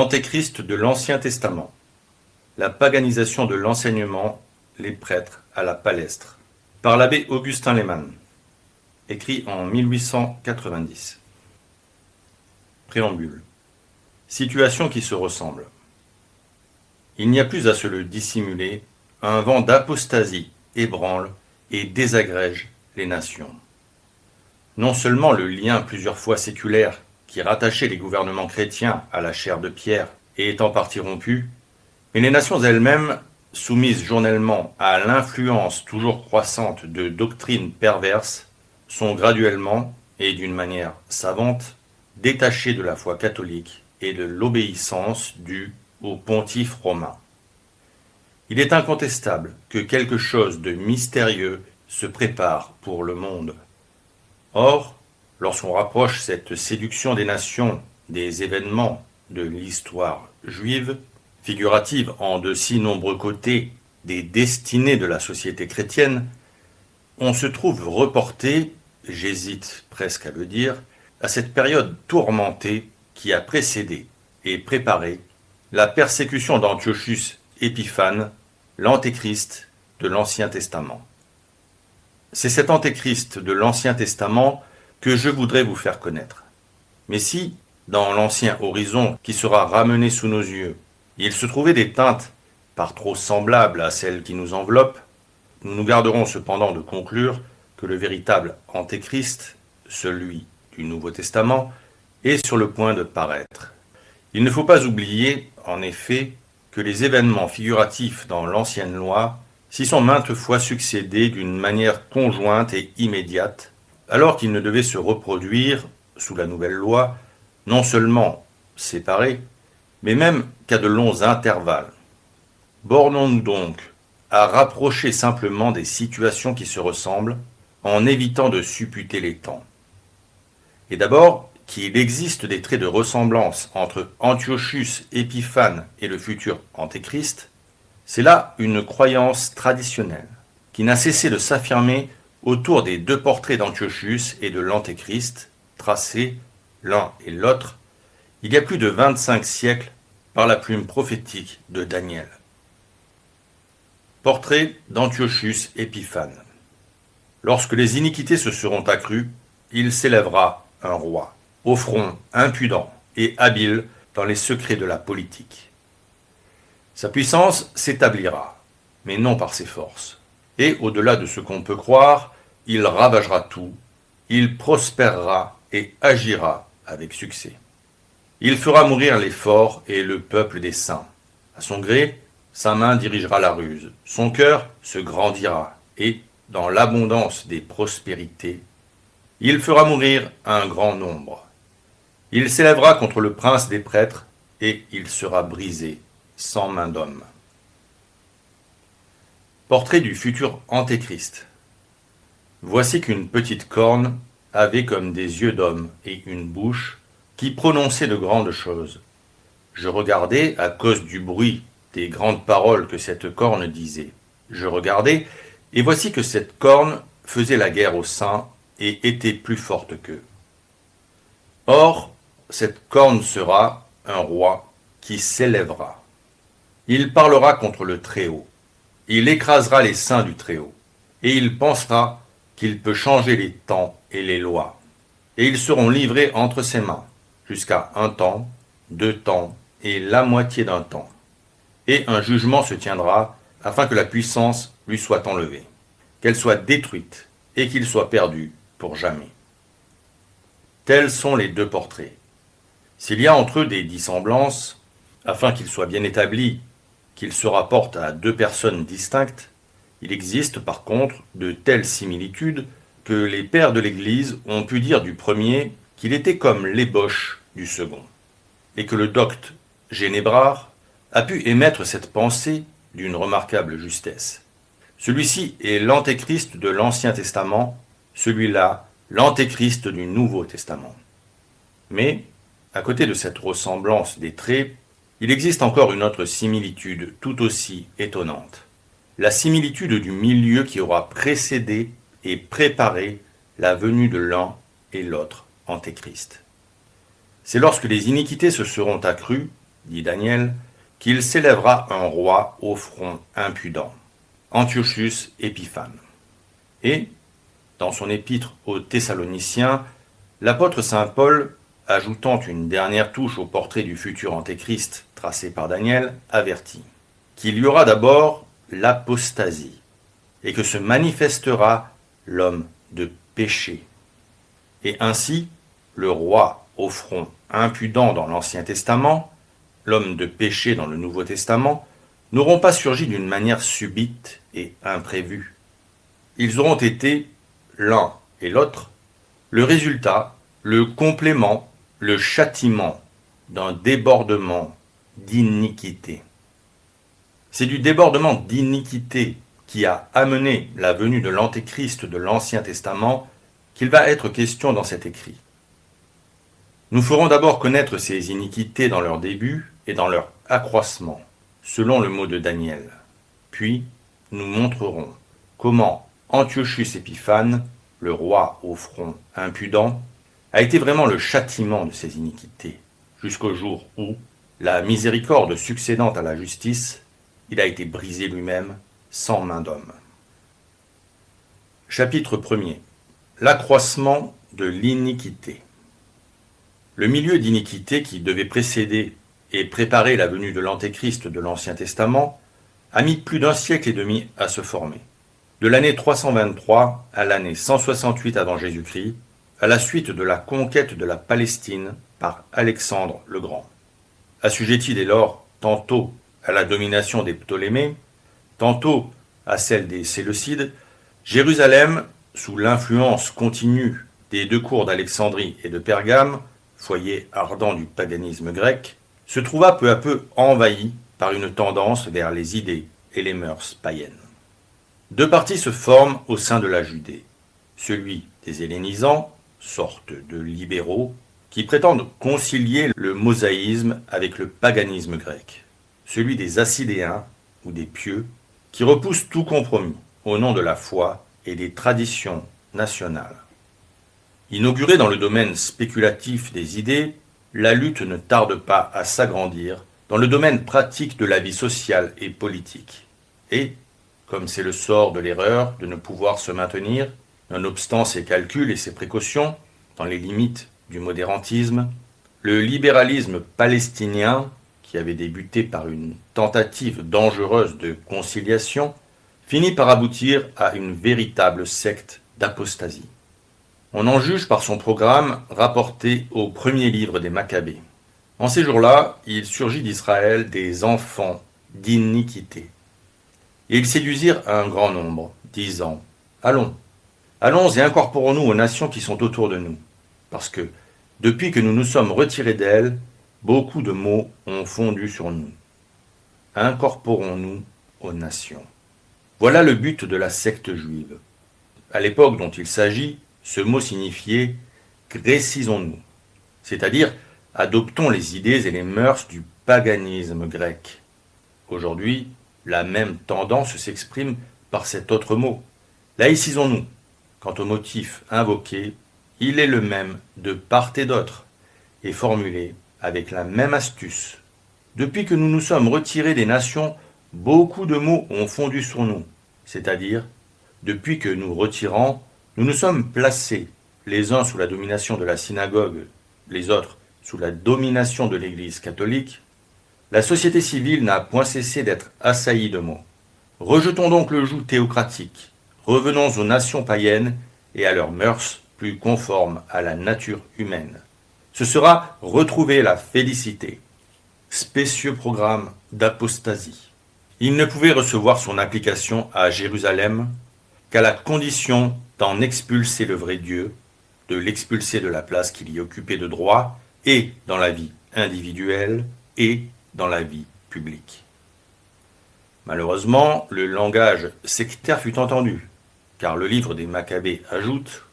L'antéchrist de l'Ancien Testament. La paganisation de l'enseignement, les prêtres à la palestre. Par l'abbé Augustin Lehmann. Écrit en 1890. Préambule. Situation qui se ressemble. Il n'y a plus à se le dissimuler, un vent d'apostasie ébranle et désagrège les nations. Non seulement le lien plusieurs fois séculaire qui rattachait les gouvernements chrétiens à la chair de Pierre est en partie rompu, mais les nations elles-mêmes, soumises journellement à l'influence toujours croissante de doctrines perverses, sont graduellement, et d'une manière savante, détachées de la foi catholique et de l'obéissance due au pontife romain. Il est incontestable que quelque chose de mystérieux se prépare pour le monde. Or, lorsqu'on rapproche cette séduction des nations des événements de l'histoire juive, figurative en de si nombreux côtés des destinées de la société chrétienne, on se trouve reporté, j'hésite presque à le dire, à cette période tourmentée qui a précédé et préparé la persécution d'Antiochus Épiphane, l'antéchrist de l'Ancien Testament. C'est cet antéchrist de l'Ancien Testament que je voudrais vous faire connaître. Mais si, dans l'ancien horizon qui sera ramené sous nos yeux, il se trouvait des teintes par trop semblables à celles qui nous enveloppent, nous nous garderons cependant de conclure que le véritable antéchrist, celui du Nouveau Testament, est sur le point de paraître. Il ne faut pas oublier, en effet, que les événements figuratifs dans l'ancienne loi s'y sont maintes fois succédés d'une manière conjointe et immédiate, alors qu'ils ne devaient se reproduire, sous la nouvelle loi, non seulement séparés, mais même qu'à de longs intervalles. Bornons-nous donc à rapprocher simplement des situations qui se ressemblent, en évitant de supputer les temps. Et d'abord, qu'il existe des traits de ressemblance entre Antiochus Épiphane et le futur Antéchrist, c'est là une croyance traditionnelle, qui n'a cessé de s'affirmer autour des deux portraits d'Antiochus et de l'Antéchrist, tracés, l'un et l'autre, il y a plus de 25 siècles par la plume prophétique de Daniel. Portrait d'Antiochus Épiphane. Lorsque les iniquités se seront accrues, il s'élèvera un roi, au front impudent et habile dans les secrets de la politique. Sa puissance s'établira, mais non par ses forces. Et au-delà de ce qu'on peut croire, il ravagera tout, il prospérera et agira avec succès. Il fera mourir les forts et le peuple des saints. À son gré, sa main dirigera la ruse, son cœur se grandira, et, dans l'abondance des prospérités, il fera mourir un grand nombre. Il s'élèvera contre le prince des prêtres, et il sera brisé, sans main d'homme. Portrait du futur Antéchrist. Voici qu'une petite corne avait comme des yeux d'homme et une bouche qui prononçait de grandes choses. Je regardais à cause du bruit des grandes paroles que cette corne disait. Je regardais, et voici que cette corne faisait la guerre aux saints et était plus forte qu'eux. Or, cette corne sera un roi qui s'élèvera. Il parlera contre le Très-Haut. Il écrasera les saints du Très-Haut. Et il pensera qu'il peut changer les temps et les lois. Et ils seront livrés entre ses mains, jusqu'à 1 temps, 2 temps et la moitié d'un temps. Et un jugement se tiendra afin que la puissance lui soit enlevée, qu'elle soit détruite et qu'il soit perdu pour jamais. Tels sont les deux portraits. S'il y a entre eux des dissemblances, afin qu'ils soient bien établis, qu'ils se rapportent à deux personnes distinctes, il existe par contre de telles similitudes que les pères de l'Église ont pu dire du premier qu'il était comme l'ébauche du second, et que le docte Génébrard a pu émettre cette pensée d'une remarquable justesse. Celui-ci est l'antéchrist de l'Ancien Testament, celui-là l'antéchrist du Nouveau Testament. Mais, à côté de cette ressemblance des traits, il existe encore une autre similitude tout aussi étonnante. La similitude du milieu qui aura précédé et préparé la venue de l'un et l'autre Antéchrist. C'est lorsque les iniquités se seront accrues, dit Daniel, qu'il s'élèvera un roi au front impudent, Antiochus Épiphane. Et, dans son épître aux Thessaloniciens, l'apôtre saint Paul, ajoutant une dernière touche au portrait du futur antéchrist tracé par Daniel, avertit qu'il y aura d'abord l'apostasie, et que se manifestera l'homme de péché. Et ainsi, le roi au front impudent dans l'Ancien Testament, l'homme de péché dans le Nouveau Testament, n'auront pas surgi d'une manière subite et imprévue. Ils auront été, l'un et l'autre, le résultat, le complément, le châtiment d'un débordement d'iniquité. C'est du débordement d'iniquité qui a amené la venue de l'Antéchrist de l'Ancien Testament qu'il va être question dans cet écrit. Nous ferons d'abord connaître ces iniquités dans leur début et dans leur accroissement, selon le mot de Daniel. Puis, nous montrerons comment Antiochus Épiphane, le roi au front impudent, a été vraiment le châtiment de ces iniquités, jusqu'au jour où, la miséricorde succédant à la justice, il a été brisé lui-même sans main d'homme. Chapitre 1er. L'accroissement de l'iniquité. Le milieu d'iniquité qui devait précéder et préparer la venue de l'Antéchrist de l'Ancien Testament a mis plus d'un siècle et demi à se former. De l'année 323 à l'année 168 avant Jésus-Christ, à la suite de la conquête de la Palestine par Alexandre le Grand. Assujetti dès lors tantôt à la domination des Ptolémées, tantôt à celle des Séleucides, Jérusalem, sous l'influence continue des deux cours d'Alexandrie et de Pergame, foyer ardent du paganisme grec, se trouva peu à peu envahie par une tendance vers les idées et les mœurs païennes. Deux partis se forment au sein de la Judée, celui des hellénisants, sorte de libéraux, qui prétendent concilier le mosaïsme avec le paganisme grec, celui des Assidéens ou des pieux, qui repoussent tout compromis au nom de la foi et des traditions nationales. Inaugurée dans le domaine spéculatif des idées, la lutte ne tarde pas à s'agrandir dans le domaine pratique de la vie sociale et politique. Et, comme c'est le sort de l'erreur de ne pouvoir se maintenir, nonobstant ses calculs et ses précautions, dans les limites du modérantisme, le libéralisme palestinien, qui avait débuté par une tentative dangereuse de conciliation, finit par aboutir à une véritable secte d'apostasie. On en juge par son programme rapporté au premier livre des Maccabées. En ces jours-là, il surgit d'Israël des enfants d'iniquité. Et ils séduisirent un grand nombre, disant « Allons, allons et incorporons-nous aux nations qui sont autour de nous, parce que, depuis que nous nous sommes retirés d'elles, beaucoup de maux ont fondu sur nous. Incorporons-nous aux nations. » Voilà le but de la secte juive. À l'époque dont il s'agit, ce mot signifiait « grécisons-nous », c'est-à-dire « adoptons les idées et les mœurs du paganisme grec ». Aujourd'hui, la même tendance s'exprime par cet autre mot « laïcisons-nous ». Quant au motif invoqué, il est le même de part et d'autre, et formulé avec la même astuce. Depuis que nous nous sommes retirés des nations, beaucoup de maux ont fondu sur nous, c'est-à-dire, depuis que nous retirant, nous nous sommes placés, les uns sous la domination de la synagogue, les autres sous la domination de l'Église catholique, la société civile n'a point cessé d'être assaillie de maux. Rejetons donc le joug théocratique, revenons aux nations païennes et à leurs mœurs plus conformes à la nature humaine. Ce sera retrouver la félicité. Spécieux programme d'apostasie. Il ne pouvait recevoir son application à Jérusalem qu'à la condition d'en expulser le vrai Dieu, de l'expulser de la place qu'il y occupait de droit, et dans la vie individuelle, et dans la vie publique. Malheureusement, le langage sectaire fut entendu, car le livre des Maccabées ajoute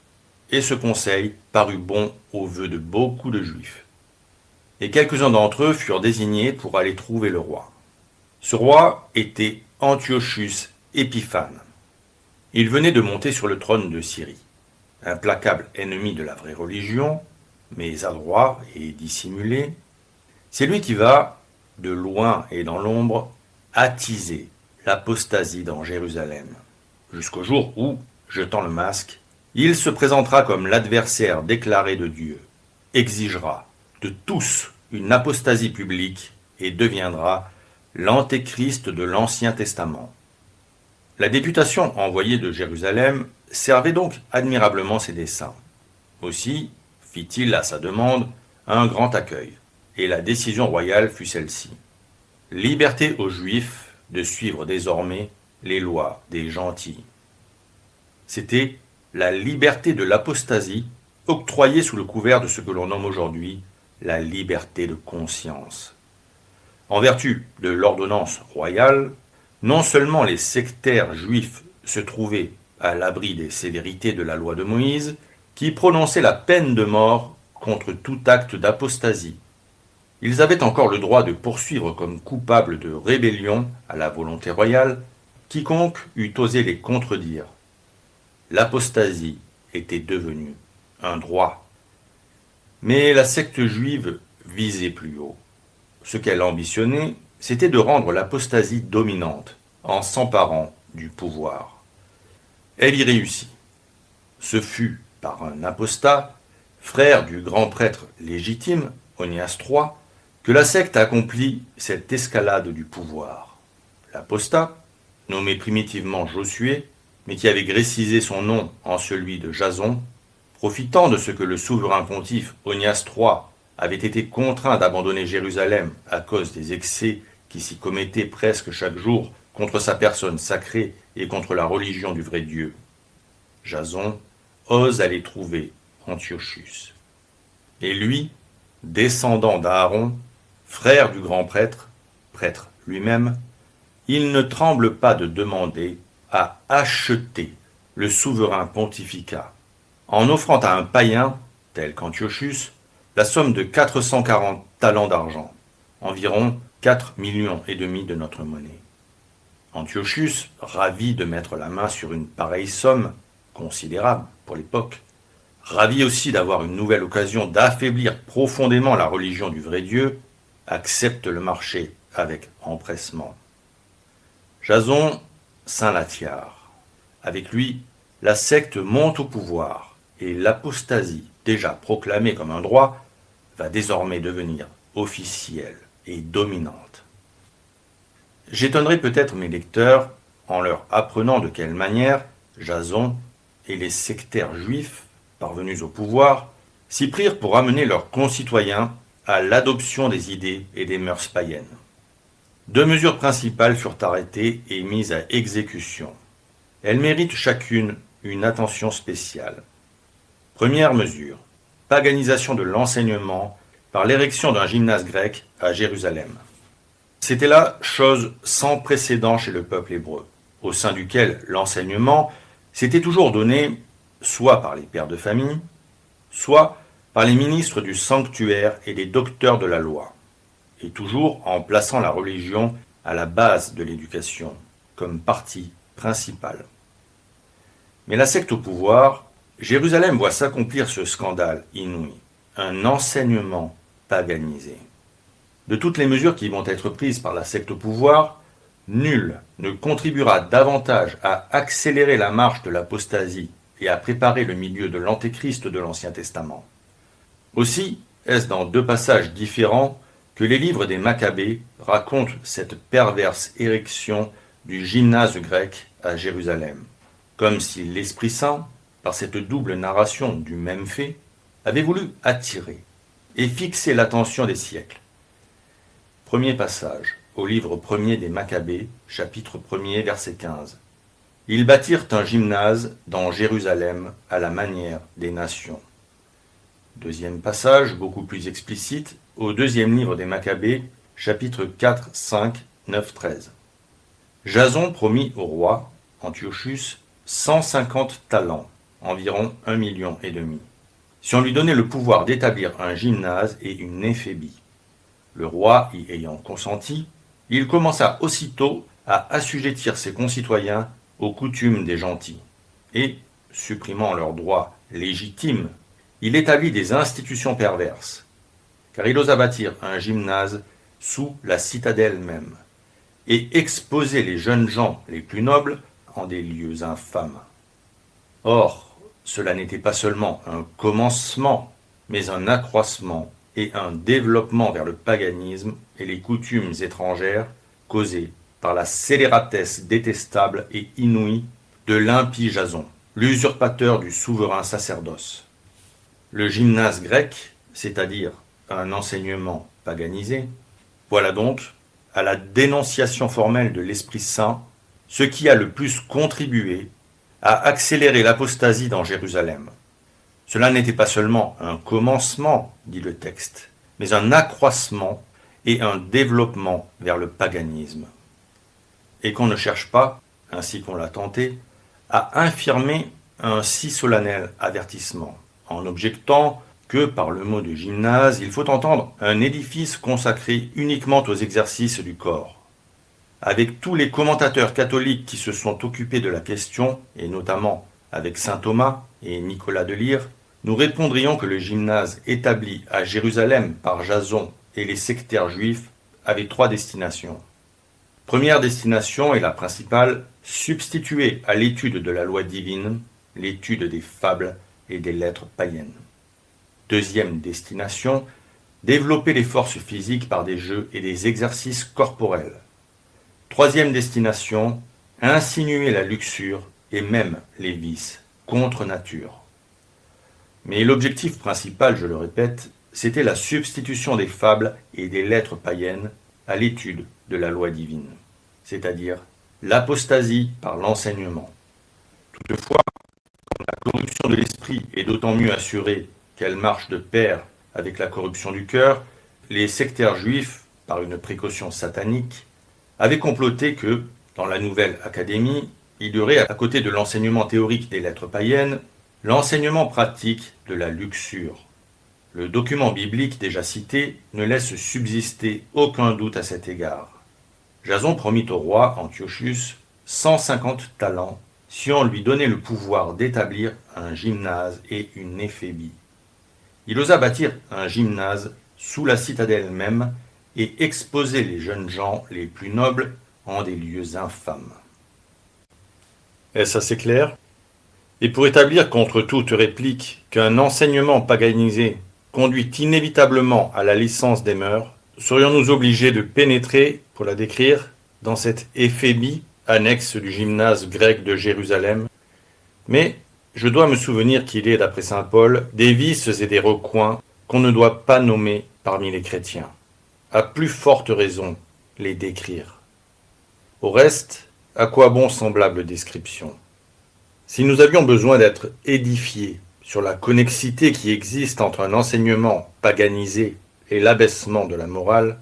« Et ce conseil parut bon aux vœux de beaucoup de Juifs. » Et quelques-uns d'entre eux furent désignés pour aller trouver le roi. Ce roi était Antiochus Épiphane. Il venait de monter sur le trône de Syrie, implacable ennemi de la vraie religion, mais adroit et dissimulé. C'est lui qui va, de loin et dans l'ombre, attiser l'apostasie dans Jérusalem, jusqu'au jour où, jetant le masque, il se présentera comme l'adversaire déclaré de Dieu, exigera de tous une apostasie publique et deviendra l'antéchrist de l'Ancien Testament. La députation envoyée de Jérusalem servait donc admirablement ses desseins. Aussi fit-il à sa demande un grand accueil, et la décision royale fut celle-ci. Liberté aux Juifs de suivre désormais les lois des gentils. C'était la liberté de l'apostasie octroyée sous le couvert de ce que l'on nomme aujourd'hui la liberté de conscience. En vertu de l'ordonnance royale, non seulement les sectaires juifs se trouvaient à l'abri des sévérités de la loi de Moïse, qui prononçait la peine de mort contre tout acte d'apostasie. Ils avaient encore le droit de poursuivre comme coupables de rébellion à la volonté royale quiconque eût osé les contredire. L'apostasie était devenue un droit. Mais la secte juive visait plus haut. Ce qu'elle ambitionnait, c'était de rendre l'apostasie dominante en s'emparant du pouvoir. Elle y réussit. Ce fut par un apostat, frère du grand prêtre légitime, Onias III, que la secte accomplit cette escalade du pouvoir. L'apostat, nommé primitivement Josué, mais qui avait grécisé son nom en celui de Jason, profitant de ce que le souverain pontife Onias III avait été contraint d'abandonner Jérusalem à cause des excès qui s'y commettaient presque chaque jour contre sa personne sacrée et contre la religion du vrai Dieu. Jason ose aller trouver Antiochus. Et lui, descendant d'Aaron, frère du grand prêtre, prêtre lui-même, il ne tremble pas de demander à acheter le souverain pontificat, en offrant à un païen, tel qu'Antiochus, la somme de 440 talents d'argent, environ 4,5 millions de notre monnaie. Antiochus, ravi de mettre la main sur une pareille somme, considérable pour l'époque, ravi aussi d'avoir une nouvelle occasion d'affaiblir profondément la religion du vrai Dieu, accepte le marché avec empressement. Jason s'inlatiare. Avec lui, la secte monte au pouvoir et l'apostasie, déjà proclamée comme un droit, va désormais devenir officielle et dominante. J'étonnerai peut-être mes lecteurs en leur apprenant de quelle manière Jason et les sectaires juifs, parvenus au pouvoir, s'y prirent pour amener leurs concitoyens à l'adoption des idées et des mœurs païennes. 2 mesures principales furent arrêtées et mises à exécution. Elles méritent chacune une attention spéciale. Première mesure, paganisation de l'enseignement par l'érection d'un gymnase grec à Jérusalem. C'était là chose sans précédent chez le peuple hébreu, au sein duquel l'enseignement s'était toujours donné soit par les pères de famille, soit par les ministres du sanctuaire et les docteurs de la loi, et toujours en plaçant la religion à la base de l'éducation, comme partie principale. Mais la secte au pouvoir, Jérusalem voit s'accomplir ce scandale inouï, un enseignement paganisé. De toutes les mesures qui vont être prises par la secte au pouvoir, nul ne contribuera davantage à accélérer la marche de l'apostasie et à préparer le milieu de l'antéchrist de l'Ancien Testament. Aussi, est-ce dans 2 passages différents que les livres des Maccabées racontent cette perverse érection du gymnase grec à Jérusalem, comme si l'Esprit Saint, par cette double narration du même fait, avait voulu attirer et fixer l'attention des siècles. Premier passage, au livre 1er des Maccabées, chapitre 1er, verset 15. Ils bâtirent un gymnase dans Jérusalem à la manière des nations. Deuxième passage, beaucoup plus explicite, au 2e livre des Maccabées, chapitre 4, 5, 9, 13. Jason promit au roi, Antiochus, 150 talents, environ 1,5 million, si on lui donnait le pouvoir d'établir un gymnase et une éphébie. Le roi y ayant consenti, il commença aussitôt à assujettir ses concitoyens aux coutumes des gentils, et, supprimant leurs droits légitimes, il établit des institutions perverses, car il osa bâtir un gymnase sous la citadelle même, et exposer les jeunes gens les plus nobles en des lieux infâmes. Or, cela n'était pas seulement un commencement, mais un accroissement et un développement vers le paganisme et les coutumes étrangères causées par la scélératesse détestable et inouïe de l'impie Jason, l'usurpateur du souverain sacerdoce. Le gymnase grec, c'est-à-dire un enseignement paganisé, voilà donc, à la dénonciation formelle de l'Esprit Saint, ce qui a le plus contribué à accélérer l'apostasie dans Jérusalem. Cela n'était pas seulement un commencement, dit le texte, mais un accroissement et un développement vers le paganisme. Et qu'on ne cherche pas, ainsi qu'on l'a tenté, à infirmer un si solennel avertissement, en objectant que par le mot de gymnase, il faut entendre un édifice consacré uniquement aux exercices du corps. Avec tous les commentateurs catholiques qui se sont occupés de la question, et notamment avec saint Thomas et Nicolas de Lyre, nous répondrions que le gymnase établi à Jérusalem par Jason et les sectaires juifs avait 3 destinations. Première destination, et la principale, substituer à l'étude de la loi divine l'étude des fables et des lettres païennes. Deuxième destination, développer les forces physiques par des jeux et des exercices corporels. Troisième destination, insinuer la luxure et même les vices contre nature. Mais l'objectif principal, je le répète, c'était la substitution des fables et des lettres païennes à l'étude de la loi divine, c'est-à-dire l'apostasie par l'enseignement. Toutefois, quand la corruption de l'esprit est d'autant mieux assurée qu'elle marche de pair avec la corruption du cœur, les sectaires juifs, par une précaution satanique, avaient comploté que, dans la nouvelle académie, il y aurait, à côté de l'enseignement théorique des lettres païennes, l'enseignement pratique de la luxure. Le document biblique déjà cité ne laisse subsister aucun doute à cet égard. Jason promit au roi Antiochus 150 talents si on lui donnait le pouvoir d'établir un gymnase et une éphébie. Il osa bâtir un gymnase sous la citadelle même et exposer les jeunes gens les plus nobles en des lieux infâmes. Est-ce assez clair ? Et pour établir contre toute réplique qu'un enseignement paganisé conduit inévitablement à la licence des mœurs, serions-nous obligés de pénétrer, pour la décrire, dans cette éphébie annexe du gymnase grec de Jérusalem. Mais je dois me souvenir qu'il est, d'après saint Paul, des vices et des recoins qu'on ne doit pas nommer parmi les chrétiens. À plus forte raison, les décrire. Au reste, à quoi bon semblable description ? Si nous avions besoin d'être édifiés sur la connexité qui existe entre un enseignement paganisé et l'abaissement de la morale,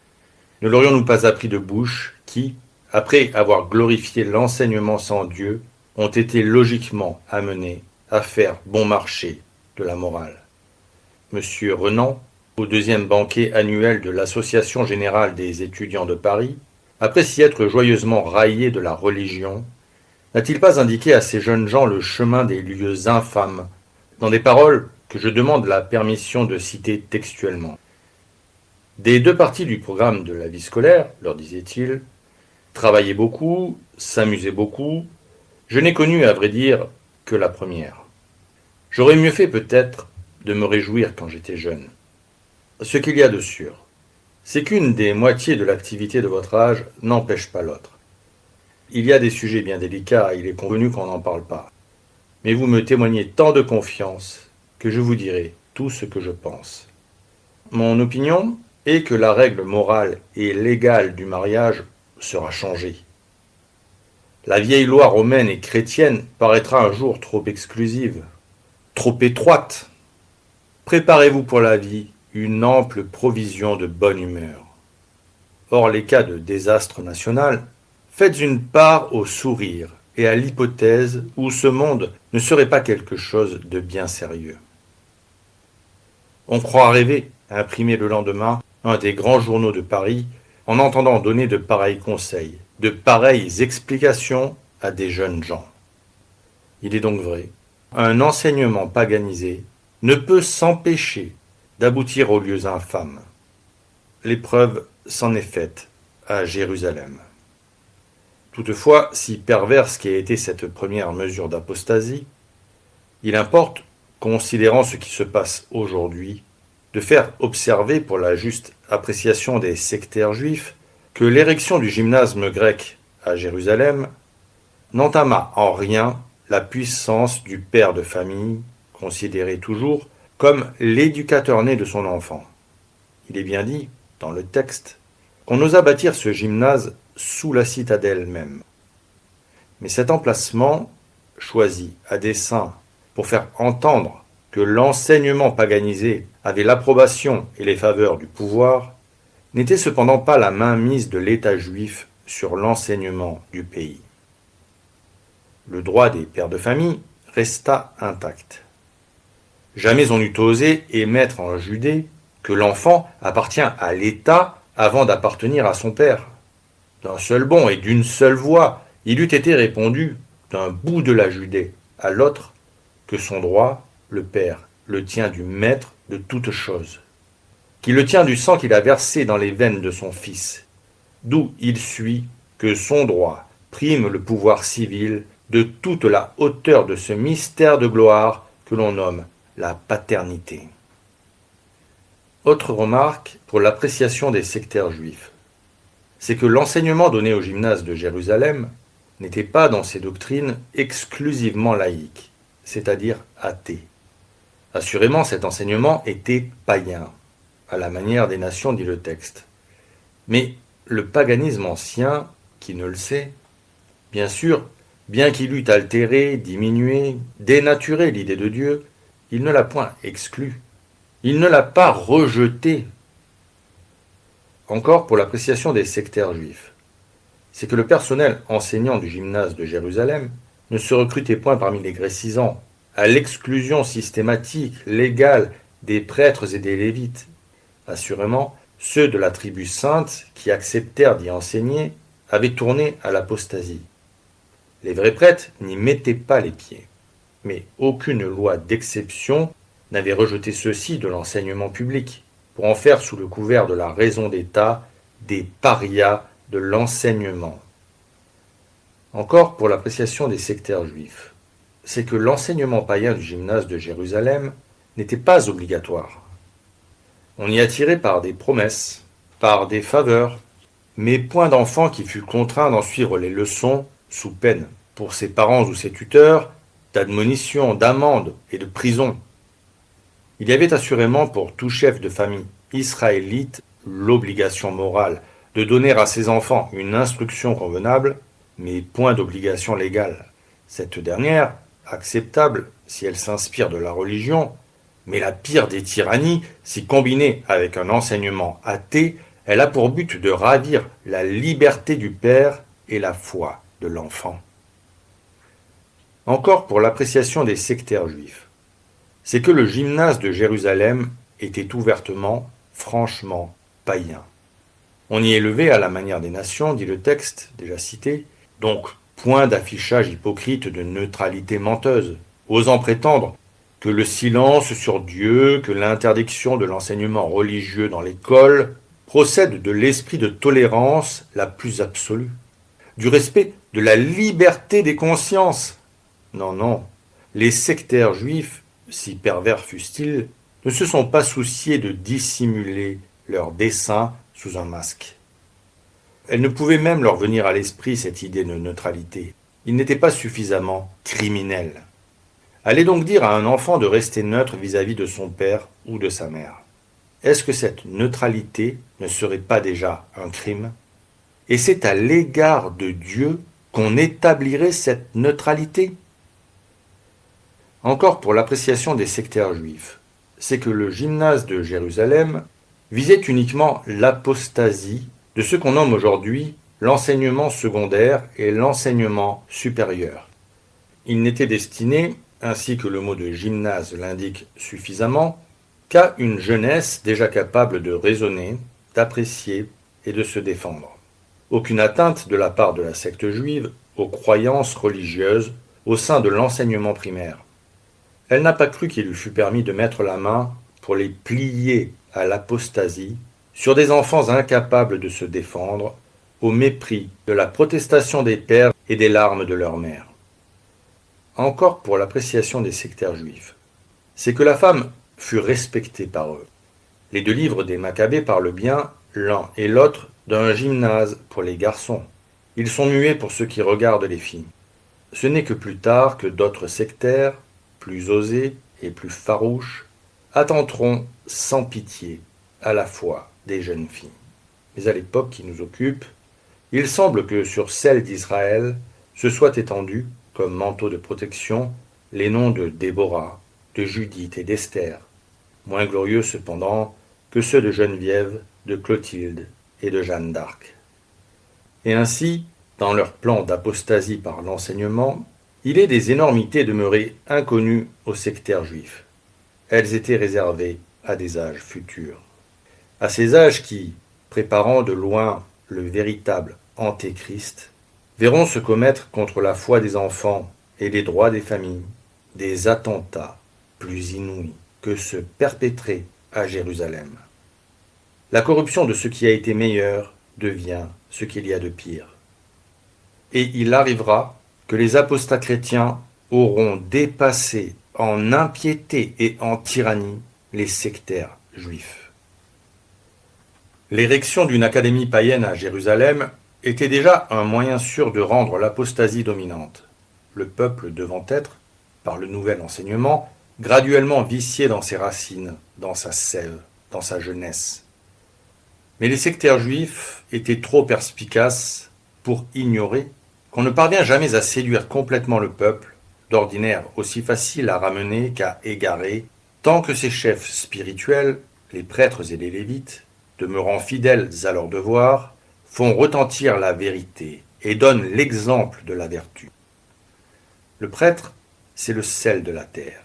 ne l'aurions-nous pas appris de bouches qui, après avoir glorifié l'enseignement sans Dieu, ont été logiquement amenés à faire bon marché de la morale. Monsieur Renan, au 2e banquet annuel de l'Association générale des étudiants de Paris, après s'y être joyeusement raillé de la religion, n'a-t-il pas indiqué à ces jeunes gens le chemin des lieux infâmes, dans des paroles que je demande la permission de citer textuellement. Des 2 parties du programme de la vie scolaire, leur disait-il, travailler beaucoup, s'amuser beaucoup, je n'ai connu, à vrai dire, que la première. J'aurais mieux fait peut-être de me réjouir quand j'étais jeune. Ce qu'il y a de sûr, c'est qu'une des moitiés de l'activité de votre âge n'empêche pas l'autre. Il y a des sujets bien délicats, il est convenu qu'on n'en parle pas. Mais vous me témoignez tant de confiance que je vous dirai tout ce que je pense. Mon opinion est que la règle morale et légale du mariage sera changée. La vieille loi romaine et chrétienne paraîtra un jour trop exclusive, trop étroite. Préparez-vous pour la vie une ample provision de bonne humeur. Hors les cas de désastre national, faites une part au sourire et à l'hypothèse où ce monde ne serait pas quelque chose de bien sérieux. On croit rêver à imprimer le lendemain un des grands journaux de Paris en entendant donner de pareils conseils, de pareilles explications à des jeunes gens. Il est donc vrai, un enseignement paganisé ne peut s'empêcher d'aboutir aux lieux infâmes. Les preuves s'en est faite à Jérusalem. Toutefois, si perverse qu'ait été cette première mesure d'apostasie, il importe, considérant ce qui se passe aujourd'hui, de faire observer pour la juste appréciation des sectaires juifs que l'érection du gymnase grec à Jérusalem n'entama en rien la puissance du père de famille, considéré toujours comme l'éducateur né de son enfant. Il est bien dit, dans le texte, qu'on osa bâtir ce gymnase sous la citadelle même. Mais cet emplacement, choisi à dessein pour faire entendre que l'enseignement paganisé avait l'approbation et les faveurs du pouvoir, n'était cependant pas la mainmise de l'État juif sur l'enseignement du pays. Le droit des pères de famille resta intact. Jamais on n'eût osé émettre en Judée que l'enfant appartient à l'État avant d'appartenir à son père. D'un seul bond et d'une seule voix, il eût été répondu d'un bout de la Judée à l'autre que son droit, le père, le tient du maître de toutes choses, qu'il le tient du sang qu'il a versé dans les veines de son fils, d'où il suit que son droit prime le pouvoir civil de toute la hauteur de ce mystère de gloire que l'on nomme la paternité. Autre remarque pour l'appréciation des sectaires juifs, c'est que l'enseignement donné au gymnase de Jérusalem n'était pas dans ses doctrines exclusivement laïques, c'est-à-dire athées. Assurément, cet enseignement était païen, à la manière des nations, dit le texte. Mais le paganisme ancien, qui ne le sait, bien sûr, bien qu'il eût altéré, diminué, dénaturé l'idée de Dieu, il ne l'a point exclu. Il ne l'a pas rejeté. Encore pour l'appréciation des sectaires juifs, c'est que le personnel enseignant du gymnase de Jérusalem ne se recrutait point parmi les grécisants, à l'exclusion systématique, légale, des prêtres et des lévites. Assurément, ceux de la tribu sainte qui acceptèrent d'y enseigner avaient tourné à l'apostasie. Les vrais prêtres n'y mettaient pas les pieds, mais aucune loi d'exception n'avait rejeté ceux-ci de l'enseignement public, pour en faire sous le couvert de la raison d'État des parias de l'enseignement. Encore pour l'appréciation des sectaires juifs, c'est que l'enseignement païen du gymnase de Jérusalem n'était pas obligatoire. On y attirait par des promesses, par des faveurs, mais point d'enfant qui fût contraint d'en suivre les leçons sous peine, pour ses parents ou ses tuteurs, d'admonition, d'amende et de prison. Il y avait assurément pour tout chef de famille israélite l'obligation morale de donner à ses enfants une instruction convenable, mais point d'obligation légale. Cette dernière, acceptable si elle s'inspire de la religion, mais la pire des tyrannies, si combinée avec un enseignement athée, elle a pour but de ravir la liberté du père et la foi de l'enfant. Encore pour l'appréciation des sectaires juifs, c'est que le gymnase de Jérusalem était ouvertement, franchement, païen. On y élevait à la manière des nations, dit le texte, déjà cité, donc point d'affichage hypocrite de neutralité menteuse, osant prétendre que le silence sur Dieu, que l'interdiction de l'enseignement religieux dans l'école procède de l'esprit de tolérance la plus absolue, du respect de la liberté des consciences. Non, non, les sectaires juifs, si pervers fussent-ils, ne se sont pas souciés de dissimuler leurs desseins sous un masque. Elle ne pouvait même leur venir à l'esprit cette idée de neutralité. Ils n'étaient pas suffisamment criminels. Allez donc dire à un enfant de rester neutre vis-à-vis de son père ou de sa mère. Est-ce que cette neutralité ne serait pas déjà un crime? Et c'est à l'égard de Dieu qu'on établirait cette neutralité? Encore pour l'appréciation des sectaires juifs, c'est que le gymnase de Jérusalem visait uniquement l'apostasie de ce qu'on nomme aujourd'hui l'enseignement secondaire et l'enseignement supérieur. Il n'était destiné, ainsi que le mot de gymnase l'indique suffisamment, qu'à une jeunesse déjà capable de raisonner, d'apprécier et de se défendre. Aucune atteinte de la part de la secte juive aux croyances religieuses au sein de l'enseignement primaire. Elle n'a pas cru qu'il lui fût permis de mettre la main pour les plier à l'apostasie sur des enfants incapables de se défendre, au mépris de la protestation des pères et des larmes de leurs mères. Encore pour l'appréciation des sectaires juifs, c'est que la femme fut respectée par eux. Les deux livres des Maccabées parlent bien, l'un et l'autre, d'un gymnase pour les garçons. Ils sont muets pour ceux qui regardent les filles. Ce n'est que plus tard que d'autres sectaires, plus osés et plus farouches, attenteront sans pitié à la foi des jeunes filles. Mais à l'époque qui nous occupe, il semble que sur celle d'Israël se soient étendus, comme manteau de protection, les noms de Déborah, de Judith et d'Esther, moins glorieux cependant que ceux de Geneviève, de Clotilde et de Jeanne d'Arc. Et ainsi, dans leur plan d'apostasie par l'enseignement, il est des énormités demeurées inconnues aux sectaires juifs. Elles étaient réservées à des âges futurs. À ces âges qui, préparant de loin le véritable Antéchrist, verront se commettre contre la foi des enfants et les droits des familles des attentats plus inouïs que ceux perpétrés à Jérusalem. La corruption de ce qui a été meilleur devient ce qu'il y a de pire. Et il arrivera que les apostats chrétiens auront dépassé en impiété et en tyrannie les sectaires juifs. L'érection d'une académie païenne à Jérusalem était déjà un moyen sûr de rendre l'apostasie dominante, le peuple devant être, par le nouvel enseignement, graduellement vicié dans ses racines, dans sa sève, dans sa jeunesse. Mais les sectaires juifs étaient trop perspicaces pour ignorer qu'on ne parvient jamais à séduire complètement le peuple, d'ordinaire aussi facile à ramener qu'à égarer, tant que ses chefs spirituels, les prêtres et les lévites, demeurant fidèles à leur devoir, font retentir la vérité et donnent l'exemple de la vertu. Le prêtre, c'est le sel de la terre.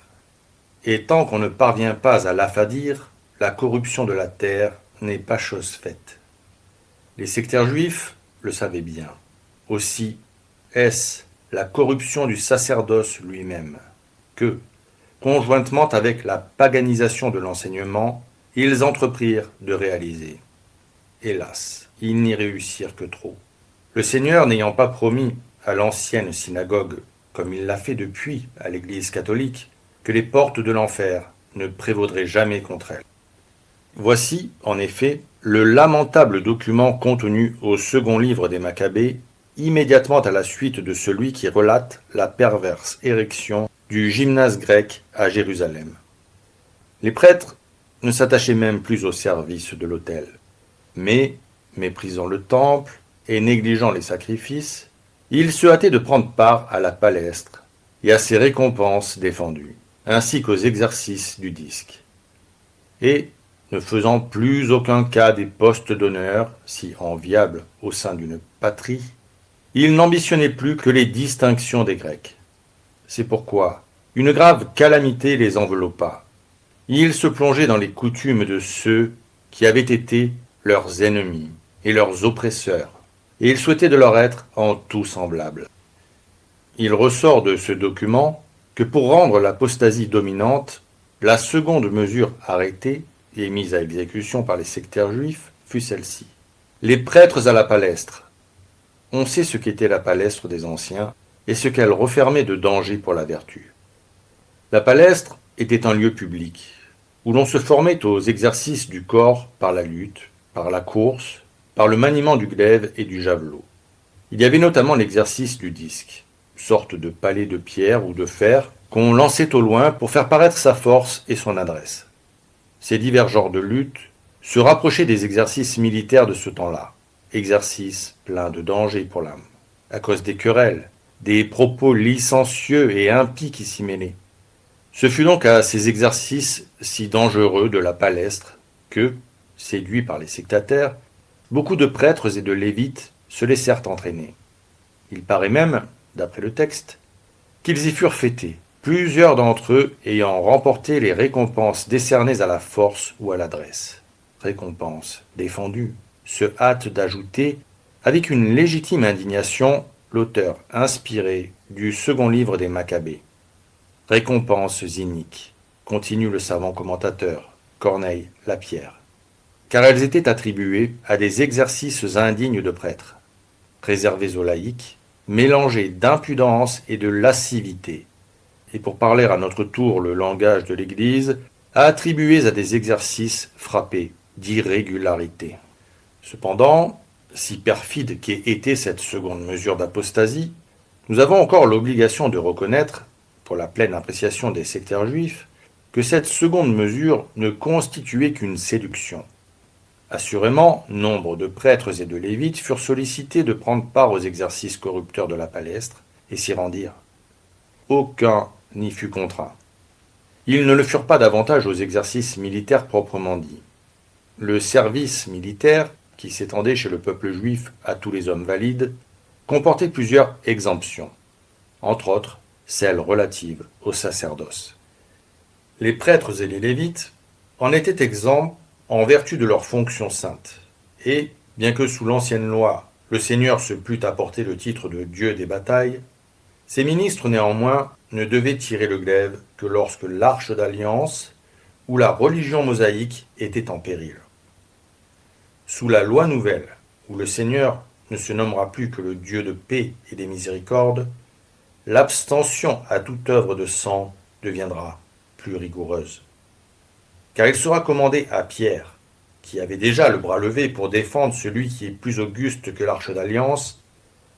Et tant qu'on ne parvient pas à l'affadir, la corruption de la terre n'est pas chose faite. Les sectaires juifs le savaient bien. Aussi est-ce la corruption du sacerdoce lui-même que, conjointement avec la paganisation de l'enseignement, ils entreprirent de réaliser. Hélas, ils n'y réussirent que trop. Le Seigneur n'ayant pas promis à l'ancienne synagogue, comme il l'a fait depuis à l'Église catholique, que les portes de l'enfer ne prévaudraient jamais contre elle. Voici, en effet, le lamentable document contenu au second livre des Maccabées, immédiatement à la suite de celui qui relate la perverse érection du gymnase grec à Jérusalem. Les prêtres ne s'attachaient même plus au service de l'autel, mais, méprisant le temple et négligeant les sacrifices, ils se hâtaient de prendre part à la palestre et à ses récompenses défendues, ainsi qu'aux exercices du disque. Et, ne faisant plus aucun cas des postes d'honneur, si enviables au sein d'une patrie, ils n'ambitionnaient plus que les distinctions des Grecs. C'est pourquoi une grave calamité les enveloppa. Ils se plongeaient dans les coutumes de ceux qui avaient été leurs ennemis et leurs oppresseurs, et ils souhaitaient de leur être en tout semblables. Il ressort de ce document que pour rendre l'apostasie dominante, la seconde mesure arrêtée et mise à exécution par les sectaires juifs fut celle-ci. Les prêtres à la palestre. On sait ce qu'était la palestre des anciens et ce qu'elle refermait de danger pour la vertu. La palestre était un lieu public où l'on se formait aux exercices du corps par la lutte, par la course, par le maniement du glaive et du javelot. Il y avait notamment l'exercice du disque, sorte de palais de pierre ou de fer qu'on lançait au loin pour faire paraître sa force et son adresse. Ces divers genres de lutte se rapprochaient des exercices militaires de ce temps-là, exercices pleins de dangers pour l'âme, à cause des querelles, des propos licencieux et impies qui s'y mêlaient. Ce fut donc à ces exercices si dangereux de la palestre que, séduits par les sectataires, beaucoup de prêtres et de lévites se laissèrent entraîner. Il paraît même, d'après le texte, qu'ils y furent fêtés, plusieurs d'entre eux ayant remporté les récompenses décernées à la force ou à l'adresse. Récompenses défendues, se hâte d'ajouter, avec une légitime indignation, l'auteur inspiré du second livre des Maccabées. Récompenses iniques, continue le savant commentateur, Corneille Lapierre. car elles étaient attribuées à des exercices indignes de prêtres, réservés aux laïcs, mélangés d'impudence et de lascivité, et pour parler à notre tour le langage de l'Église, attribués à des exercices frappés d'irrégularité. Cependant, si perfide qu'ait été cette seconde mesure d'apostasie, nous avons encore l'obligation de reconnaître, pour la pleine appréciation des sectaires juifs, que cette seconde mesure ne constituait qu'une séduction. Assurément, nombre de prêtres et de lévites furent sollicités de prendre part aux exercices corrupteurs de la palestre et s'y rendirent. Aucun n'y fut contraint. Ils ne le furent pas davantage aux exercices militaires proprement dits. Le service militaire, qui s'étendait chez le peuple juif à tous les hommes valides, comportait plusieurs exemptions, entre autres celles relatives au sacerdoce. Les prêtres et les lévites en étaient exempts en vertu de leur fonction sainte, et, bien que sous l'ancienne loi, le Seigneur se plût à porter le titre de Dieu des batailles, ces ministres néanmoins ne devaient tirer le glaive que lorsque l'arche d'alliance ou la religion mosaïque était en péril. Sous la loi nouvelle, où le Seigneur ne se nommera plus que le Dieu de paix et des miséricordes, l'abstention à toute œuvre de sang deviendra plus rigoureuse. Car il sera commandé à Pierre, qui avait déjà le bras levé pour défendre celui qui est plus auguste que l'arche d'alliance,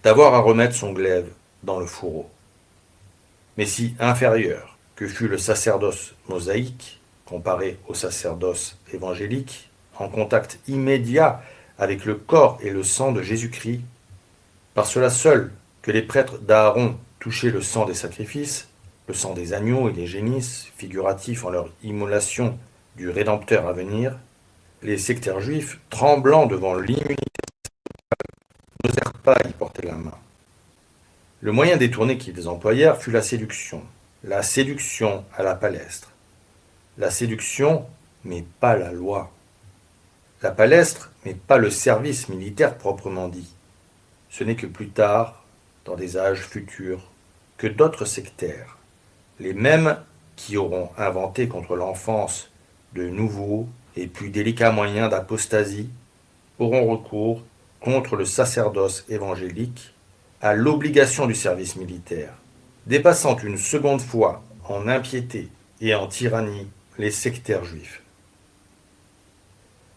d'avoir à remettre son glaive dans le fourreau. Mais si inférieur que fut le sacerdoce mosaïque, comparé au sacerdoce évangélique, en contact immédiat avec le corps et le sang de Jésus-Christ, par cela seul que les prêtres d'Aaron touchaient le sang des sacrifices, le sang des agneaux et des génisses, figuratifs en leur immolation du Rédempteur à venir, les sectaires juifs, tremblant devant l'immunité, n'osèrent pas y porter la main. Le moyen détourné qu'ils employèrent fut la séduction à la palestre. La séduction, mais pas la loi. La palestre, mais pas le service militaire proprement dit. Ce n'est que plus tard, dans des âges futurs, que d'autres sectaires, les mêmes qui auront inventé contre l'enfance de nouveaux et plus délicats moyens d'apostasie, auront recours, contre le sacerdoce évangélique, à l'obligation du service militaire, dépassant une seconde fois en impiété et en tyrannie les sectaires juifs.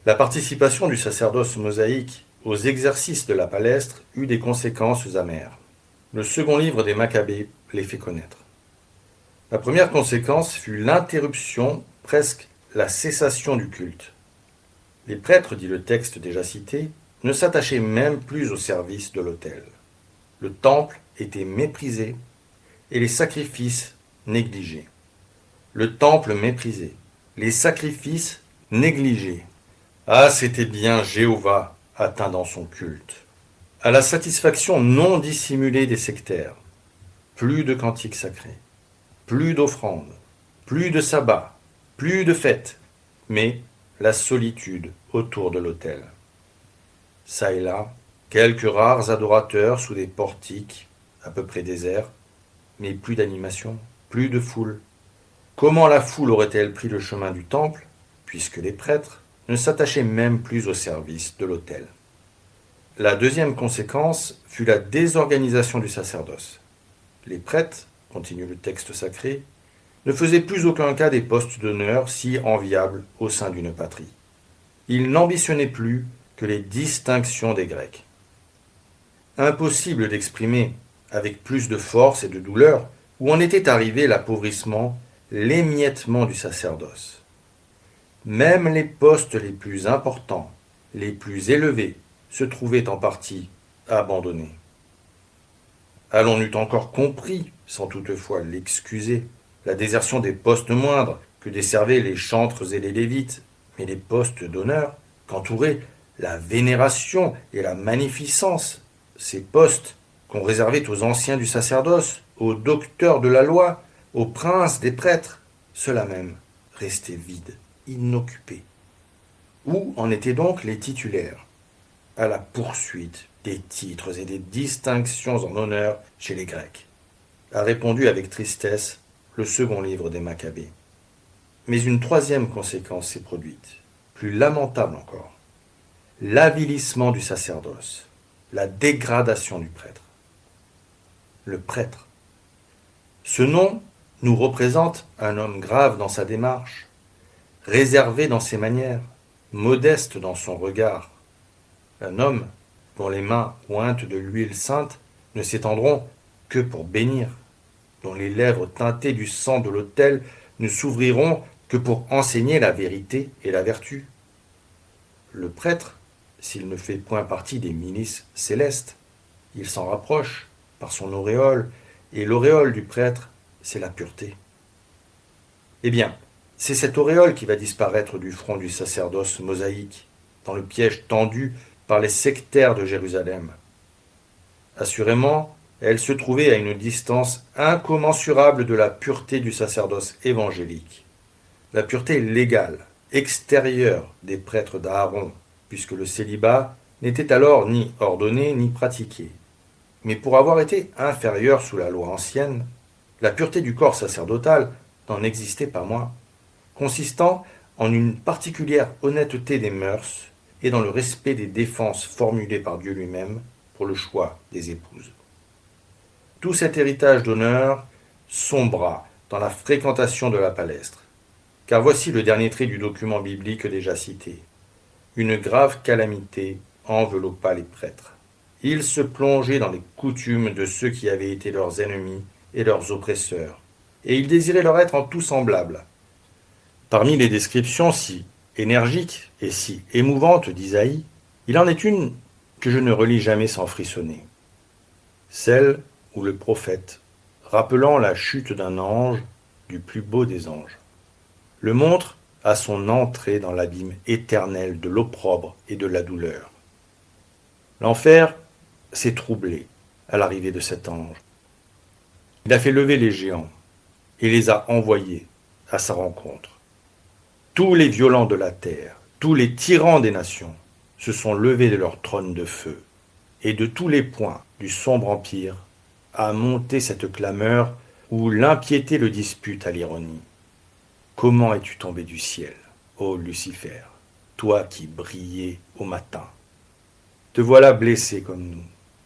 La participation du sacerdoce mosaïque aux exercices de la palestre eut des conséquences amères. Le second livre des Maccabées les fait connaître. La première conséquence fut l'interruption, presque la cessation du culte. Les prêtres, dit le texte déjà cité, ne s'attachaient même plus au service de l'autel. Le temple était méprisé et les sacrifices négligés. Le temple méprisé, les sacrifices négligés. Ah, c'était bien Jéhovah atteint dans son culte. À la satisfaction non dissimulée des sectaires, plus de cantiques sacrés, plus d'offrandes, plus de sabbats, plus de fêtes, mais la solitude autour de l'autel. Ça et là, quelques rares adorateurs sous des portiques, à peu près déserts, mais plus d'animation, plus de foule. Comment la foule aurait-elle pris le chemin du temple, puisque les prêtres ne s'attachaient même plus au service de l'autel? La deuxième conséquence fut la désorganisation du sacerdoce. Les prêtres, continue le texte sacré, ne faisaient plus aucun cas des postes d'honneur si enviables au sein d'une patrie. Ils n'ambitionnaient plus que les distinctions des Grecs. Impossible d'exprimer avec plus de force et de douleur où en était arrivé l'appauvrissement, l'émiettement du sacerdoce. Même les postes les plus importants, les plus élevés, se trouvaient en partie abandonnés. Allons n'eût encore compris, sans toutefois l'excuser, la désertion des postes moindres que desservaient les chantres et les lévites, mais les postes d'honneur qu'entouraient la vénération et la magnificence, ces postes qu'on réservait aux anciens du sacerdoce, aux docteurs de la loi, aux princes des prêtres, ceux-là même restaient vides, inoccupés. Où en étaient donc les titulaires? À la poursuite des titres et des distinctions en honneur chez les Grecs, a répondu avec tristesse le second livre des Maccabées. Mais une troisième conséquence s'est produite, plus lamentable encore, l'avilissement du sacerdoce, la dégradation du prêtre. Le prêtre. Ce nom nous représente un homme grave dans sa démarche, réservé dans ses manières, modeste dans son regard. Un homme dont les mains ointes de l'huile sainte ne s'étendront que pour bénir, dont les lèvres teintées du sang de l'autel ne s'ouvriront que pour enseigner la vérité et la vertu. Le prêtre, s'il ne fait point partie des milices célestes, il s'en rapproche par son auréole, et l'auréole du prêtre, c'est la pureté. Eh bien, c'est cette auréole qui va disparaître du front du sacerdoce mosaïque, dans le piège tendu par les sectaires de Jérusalem. Assurément, elle se trouvait à une distance incommensurable de la pureté du sacerdoce évangélique. La pureté légale, extérieure des prêtres d'Aaron, puisque le célibat n'était alors ni ordonné ni pratiqué. Mais pour avoir été inférieur sous la loi ancienne, la pureté du corps sacerdotal n'en existait pas moins, consistant en une particulière honnêteté des mœurs et dans le respect des défenses formulées par Dieu lui-même pour le choix des épouses. Tout cet héritage d'honneur sombra dans la fréquentation de la palestre, car voici le dernier trait du document biblique déjà cité. Une grave calamité enveloppa les prêtres. Ils se plongeaient dans les coutumes de ceux qui avaient été leurs ennemis et leurs oppresseurs, et ils désiraient leur être en tout semblables. Parmi les descriptions si énergiques et si émouvantes d'Isaïe, il en est une que je ne relis jamais sans frissonner. Celle où le prophète, rappelant la chute d'un ange, du plus beau des anges, le montre à son entrée dans l'abîme éternel de l'opprobre et de la douleur. L'enfer s'est troublé à l'arrivée de cet ange. Il a fait lever les géants et les a envoyés à sa rencontre. Tous les violents de la terre, tous les tyrans des nations se sont levés de leur trône de feu, et de tous les points du sombre empire a monté cette clameur où l'impiété le dispute à l'ironie. Comment es-tu tombé du ciel, ô Lucifer, toi qui brillais au matin? Te voilà blessé comme nous,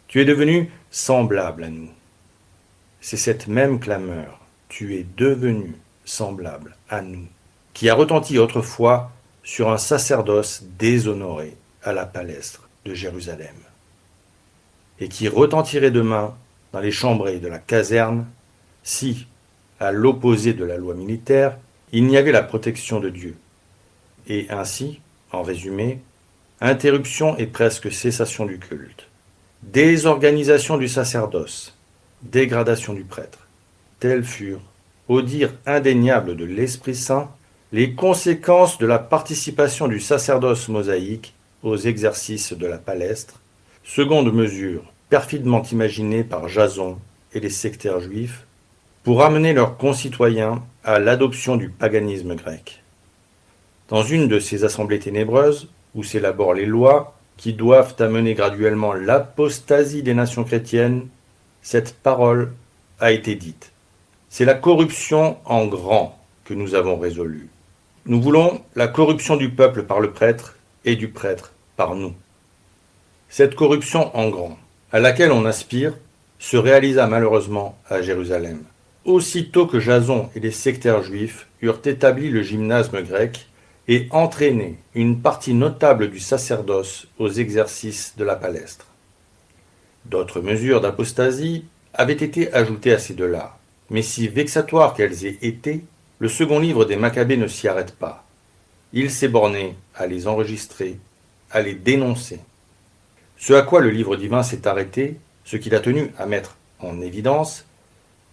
tu es devenu semblable à nous. C'est cette même clameur, tu es devenu semblable à nous, qui a retenti autrefois sur un sacerdoce déshonoré à la palestre de Jérusalem, et qui retentirait demain dans les chambrées de la caserne si, à l'opposé de la loi militaire, il n'y avait la protection de Dieu. Et ainsi, en résumé, interruption et presque cessation du culte, désorganisation du sacerdoce, dégradation du prêtre. Telles furent, au dire indéniable de l'Esprit Saint, les conséquences de la participation du sacerdoce mosaïque aux exercices de la palestre, seconde mesure perfidement imaginée par Jason et les sectaires juifs pour amener leurs concitoyens à l'adoption du paganisme grec. Dans une de ces assemblées ténébreuses, où s'élaborent les lois qui doivent amener graduellement l'apostasie des nations chrétiennes, cette parole a été dite. C'est la corruption en grand que nous avons résolue. Nous voulons la corruption du peuple par le prêtre et du prêtre par nous. Cette corruption en grand, à laquelle on aspire, se réalisa malheureusement à Jérusalem. Aussitôt que Jason et les sectaires juifs eurent établi le gymnasme grec et entraîné une partie notable du sacerdoce aux exercices de la palestre. D'autres mesures d'apostasie avaient été ajoutées à ces deux-là, mais si vexatoires qu'elles aient été, le second livre des Maccabées ne s'y arrête pas. Il s'est borné à les enregistrer, à les dénoncer. Ce à quoi le livre divin s'est arrêté, ce qu'il a tenu à mettre en évidence,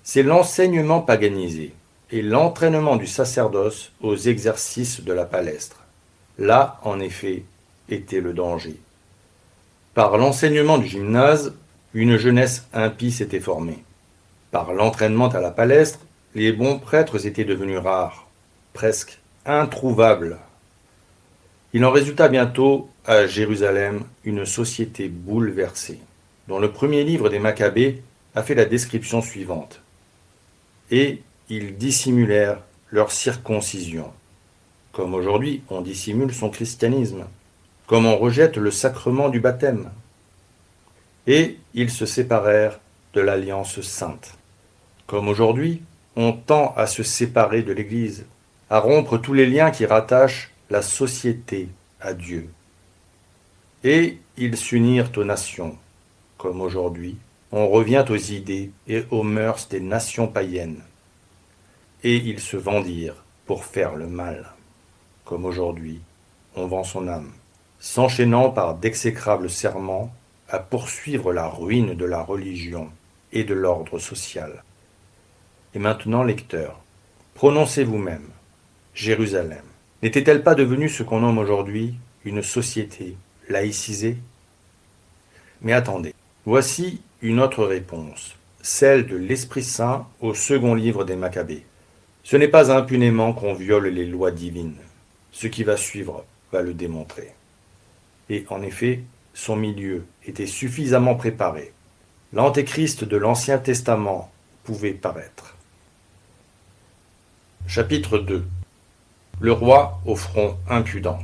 c'est l'enseignement paganisé et l'entraînement du sacerdoce aux exercices de la palestre. Là, en effet, était le danger. Par l'enseignement du gymnase, une jeunesse impie s'était formée. Par l'entraînement à la palestre, les bons prêtres étaient devenus rares, presque introuvables. Il en résulta bientôt à Jérusalem une société bouleversée, dont le premier livre des Maccabées a fait la description suivante. Et ils dissimulèrent leur circoncision. comme aujourd'hui on dissimule son christianisme, comme on rejette le sacrement du baptême. Et ils se séparèrent de l'alliance sainte. Comme aujourd'hui, on tend à se séparer de l'Église, à rompre tous les liens qui rattachent la société à Dieu. Et ils s'unirent aux nations. Comme aujourd'hui, on revient aux idées et aux mœurs des nations païennes. Et ils se vendirent pour faire le mal. Comme aujourd'hui, on vend son âme, s'enchaînant par d'exécrables serments à poursuivre la ruine de la religion et de l'ordre social. Et maintenant, lecteurs, prononcez vous-même, Jérusalem, n'était-elle pas devenue ce qu'on nomme aujourd'hui une société laïcisée? Mais attendez, voici une autre réponse, celle de l'Esprit Saint au second livre des Maccabées. Ce n'est pas impunément qu'on viole les lois divines. Ce qui va suivre va le démontrer. Et en effet, son milieu était suffisamment préparé. L'antéchrist de l'Ancien Testament pouvait paraître. Chapitre 2. Le roi au front impudent.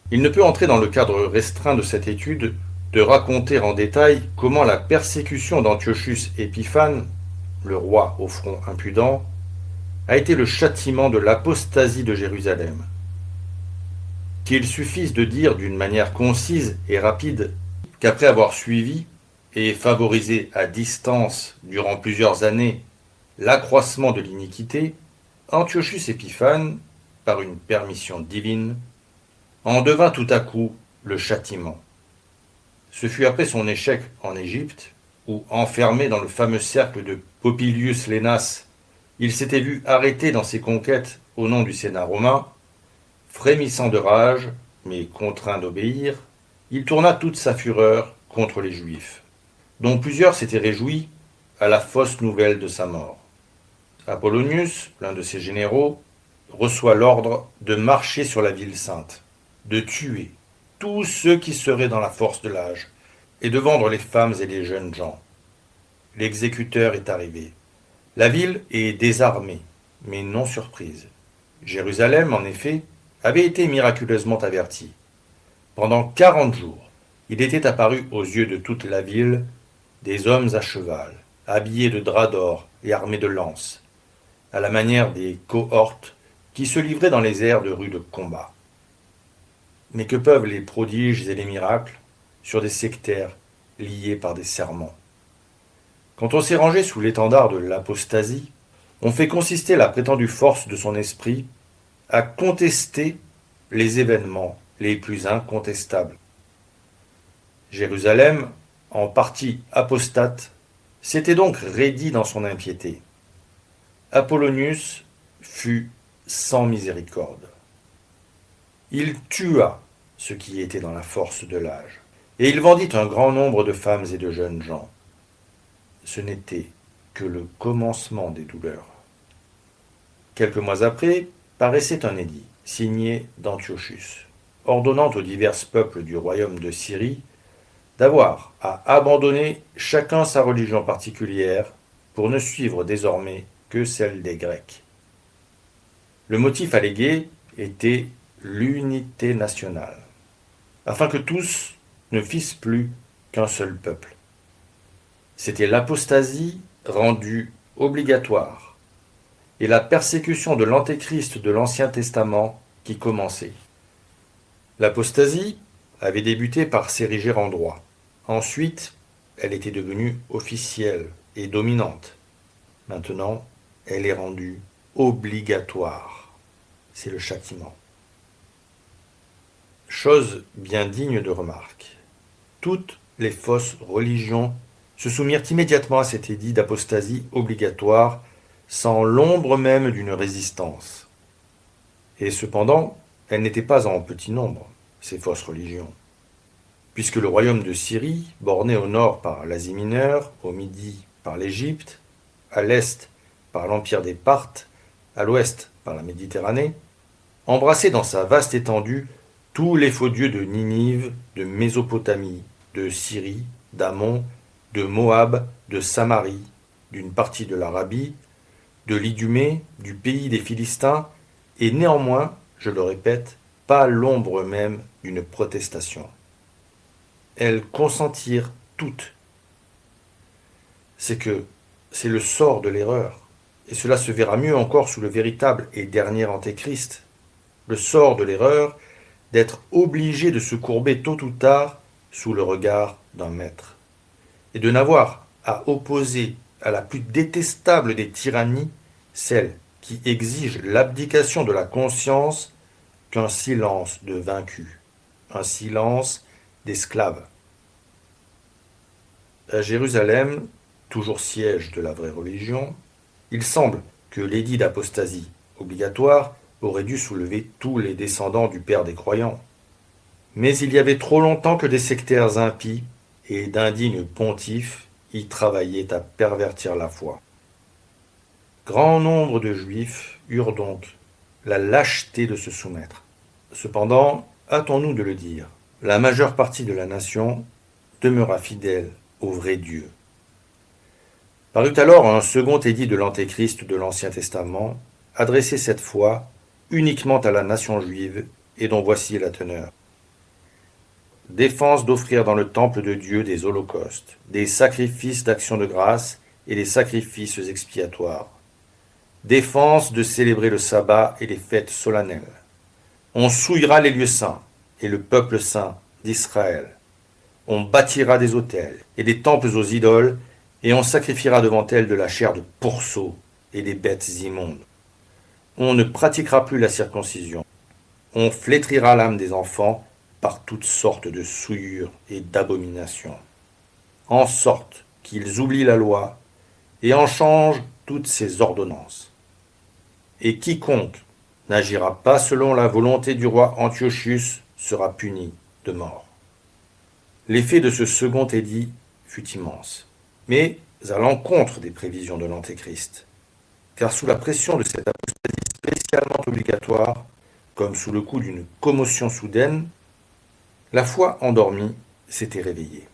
Il ne peut entrer dans le cadre restreint de cette étude de raconter en détail comment la persécution d'Antiochus Épiphane, le roi au front impudent, a été le châtiment de l'apostasie de Jérusalem. Qu'il suffise de dire d'une manière concise et rapide qu'après avoir suivi et favorisé à distance durant plusieurs années l'accroissement de l'iniquité, Antiochus Épiphane, par une permission divine, en devint tout à coup le châtiment. Ce fut après son échec en Égypte, où, enfermé dans le fameux cercle de Popilius Lénas, il s'était vu arrêté dans ses conquêtes au nom du Sénat romain. Frémissant de rage, mais contraint d'obéir, il tourna toute sa fureur contre les Juifs, dont plusieurs s'étaient réjouis à la fausse nouvelle de sa mort. Apollonius, l'un de ses généraux, reçoit l'ordre de marcher sur la ville sainte, de tuer tous ceux qui seraient dans la force de l'âge, et de vendre les femmes et les jeunes gens. L'exécuteur est arrivé. La ville est désarmée, mais non surprise. Jérusalem, en effet, avait été miraculeusement averti. Pendant 40 jours, il était apparu aux yeux de toute la ville des hommes à cheval, habillés de draps d'or et armés de lances, à la manière des cohortes qui se livraient dans les airs de rudes combats. Mais que peuvent les prodiges et les miracles sur des sectaires liés par des serments? Quand on s'est rangé sous l'étendard de l'apostasie, on fait consister la prétendue force de son esprit à contester les événements les plus incontestables. Jérusalem, en partie apostate, s'était donc raidie dans son impiété. Apollonius fut sans miséricorde. Il tua ceux qui étaient dans la force de l'âge, et il vendit un grand nombre de femmes et de jeunes gens. Ce n'était que le commencement des douleurs. Quelques mois après, paraissait un édit, signé d'Antiochus, ordonnant aux divers peuples du royaume de Syrie d'avoir à abandonner chacun sa religion particulière pour ne suivre désormais que celle des Grecs. Le motif allégué était l'unité nationale, afin que tous ne fissent plus qu'un seul peuple. C'était l'apostasie rendue obligatoire et la persécution de l'antéchrist de l'Ancien Testament qui commençait. L'apostasie avait débuté par s'ériger en droit. Ensuite, elle était devenue officielle et dominante. Maintenant, elle est rendue obligatoire. C'est le châtiment. Chose bien digne de remarque. Toutes les fausses religions se soumirent immédiatement à cet édit d'apostasie obligatoire sans l'ombre même d'une résistance. Et cependant, elles n'étaient pas en petit nombre, ces fausses religions, puisque le royaume de Syrie, borné au nord par l'Asie mineure, au midi par l'Égypte, à l'est par l'empire des Parthes, à l'ouest par la Méditerranée, embrassait dans sa vaste étendue tous les faux dieux de Ninive, de Mésopotamie, de Syrie, d'Ammon, de Moab, de Samarie, d'une partie de l'Arabie, de l'Idumée, du pays des Philistins, et néanmoins je le répète, pas l'ombre même d'une protestation. Elles consentirent toutes. C'est le sort de l'erreur, et cela se verra mieux encore sous le véritable et dernier antéchrist. Le sort de l'erreur d'être obligé de se courber tôt ou tard sous le regard d'un maître, et de n'avoir à opposer à la plus détestable des tyrannies, celle qui exige l'abdication de la conscience, qu'un silence de vaincu, un silence d'esclave. À Jérusalem, toujours siège de la vraie religion, il semble que l'édit d'apostasie obligatoire aurait dû soulever tous les descendants du père des croyants. Mais il y avait trop longtemps que des sectaires impies et d'indignes pontifes y travaillaient à pervertir la foi. Grand nombre de Juifs eurent donc la lâcheté de se soumettre. Cependant, hâtons-nous de le dire, la majeure partie de la nation demeura fidèle au vrai Dieu. Parut alors un second édit de l'Antéchrist de l'Ancien Testament, adressé cette fois uniquement à la nation juive, et dont voici la teneur. Défense d'offrir dans le temple de Dieu des holocaustes, des sacrifices d'action de grâce et des sacrifices expiatoires. Défense de célébrer le sabbat et les fêtes solennelles. On souillera les lieux saints et le peuple saint d'Israël. On bâtira des autels et des temples aux idoles, et on sacrifiera devant elles de la chair de pourceaux et des bêtes immondes. On ne pratiquera plus la circoncision. On flétrira l'âme des enfants par toutes sortes de souillures et d'abominations, en sorte qu'ils oublient la loi et en changent toutes ses ordonnances. Et quiconque n'agira pas selon la volonté du roi Antiochus sera puni de mort. L'effet de ce second édit fut immense, mais à l'encontre des prévisions de l'Antéchrist, car sous la pression de cette apostasie spécialement obligatoire, comme sous le coup d'une commotion soudaine, la foi endormie s'était réveillée.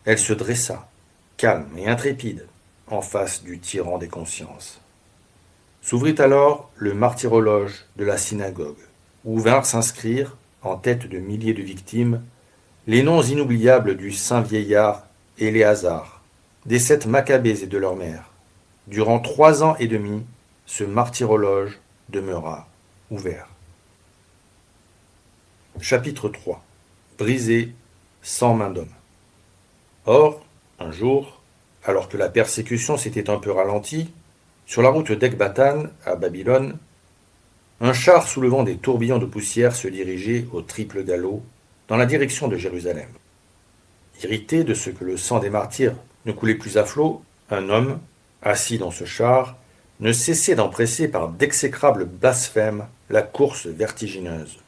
Elle se dressa, calme et intrépide, en face du tyran des consciences. S'ouvrit alors le martyrologe de la synagogue, où vinrent s'inscrire, en tête de milliers de victimes, les noms inoubliables du saint vieillard Éléazar, des 7 Maccabées et de leur mère. Durant 3 ans et demi, ce martyrologe demeura ouvert. Chapitre 3. Brisé sans main d'homme. Or, un jour, alors que la persécution s'était un peu ralentie, sur la route d'Ecbatane, à Babylone, un char soulevant des tourbillons de poussière se dirigeait au triple galop dans la direction de Jérusalem. Irrité de ce que le sang des martyrs ne coulait plus à flot, un homme, assis dans ce char, ne cessait d'empresser par d'exécrables blasphèmes la course vertigineuse.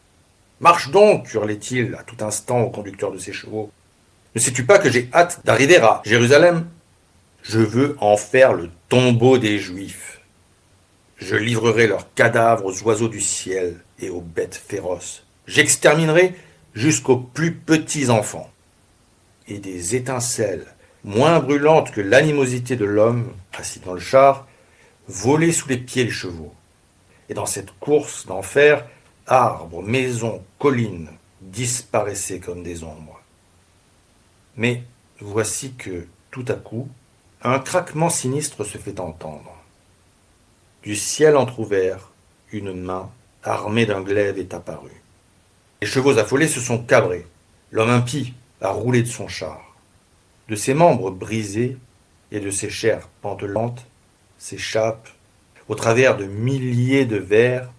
« Marche donc !» hurlait-il à tout instant au conducteur de ses chevaux. « Ne sais-tu pas que j'ai hâte d'arriver à Jérusalem ? Je veux en faire le tombeau des Juifs. Je livrerai leurs cadavres aux oiseaux du ciel et aux bêtes féroces. J'exterminerai jusqu'aux plus petits enfants. » Et des étincelles, moins brûlantes que l'animosité de l'homme, assis dans le char, volaient sous les pieds des chevaux. Et dans cette course d'enfer, arbres, maisons, collines disparaissaient comme des ombres. Mais voici que, tout à coup, un craquement sinistre se fait entendre. Du ciel entr'ouvert, une main, armée d'un glaive, est apparue. Les chevaux affolés se sont cabrés. L'homme impie a roulé de son char. De ses membres brisés et de ses chairs pantelantes s'échappe, au travers de milliers de vers,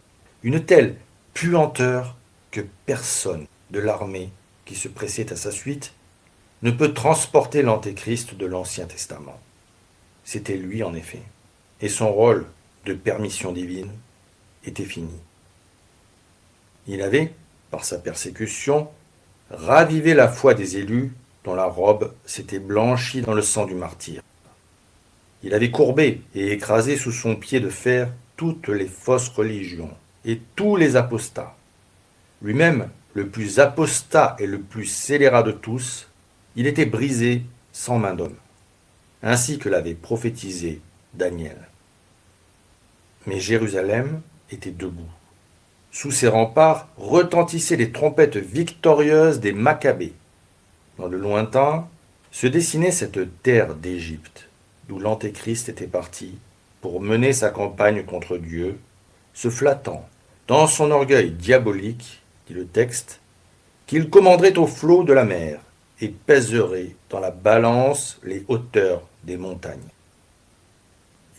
une telle puanteur que personne de l'armée qui se pressait à sa suite ne peut transporter l'Antéchrist de l'Ancien Testament. C'était lui en effet, et son rôle de permission divine était fini. Il avait, par sa persécution, ravivé la foi des élus dont la robe s'était blanchie dans le sang du martyr. Il avait courbé et écrasé sous son pied de fer toutes les fausses religions et tous les apostats. Lui-même, le plus apostat et le plus scélérat de tous, il était brisé sans main d'homme, ainsi que l'avait prophétisé Daniel. Mais Jérusalem était debout, Sous ses remparts retentissaient les trompettes victorieuses des Maccabées. Dans le lointain se dessinait cette terre d'Égypte, d'où l'Antéchrist était parti pour mener sa campagne contre Dieu, se flattant, dans son orgueil diabolique, dit le texte, qu'il commanderait au flot de la mer et pèserait dans la balance les hauteurs des montagnes.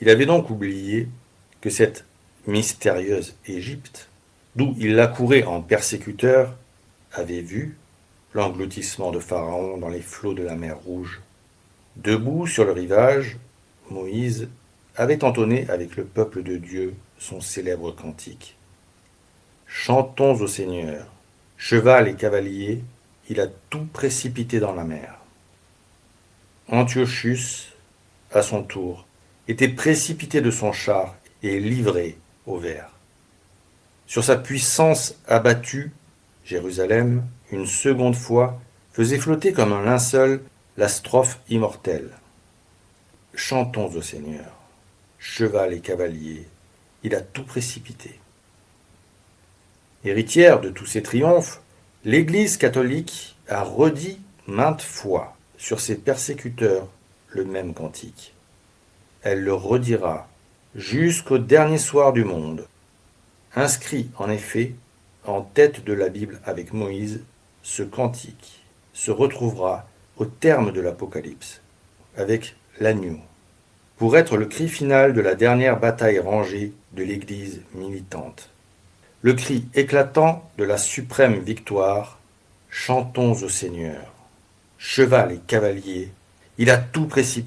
Il avait donc oublié que cette mystérieuse Égypte, d'où il accourait en persécuteur, avait vu l'engloutissement de Pharaon dans les flots de la mer Rouge. Debout sur le rivage, Moïse avait entonné avec le peuple de Dieu son célèbre cantique. Chantons au Seigneur, cheval et cavalier, il a tout précipité dans la mer. Antiochus, à son tour, était précipité de son char et livré au ver. Sur sa puissance abattue, Jérusalem, une seconde fois, faisait flotter comme un linceul la strophe immortelle. Chantons au Seigneur, cheval et cavalier, il a tout précipité. Héritière de tous ces triomphes, l'Église catholique a redit maintes fois sur ses persécuteurs le même cantique. Elle le redira jusqu'au dernier soir du monde. Inscrit en effet en tête de la Bible avec Moïse, ce cantique se retrouvera au terme de l'Apocalypse, avec l'agneau, pour être le cri final de la dernière bataille rangée de l'Église militante. Le cri éclatant de la suprême victoire, chantons au Seigneur. Cheval et cavalier, il a tout précipité.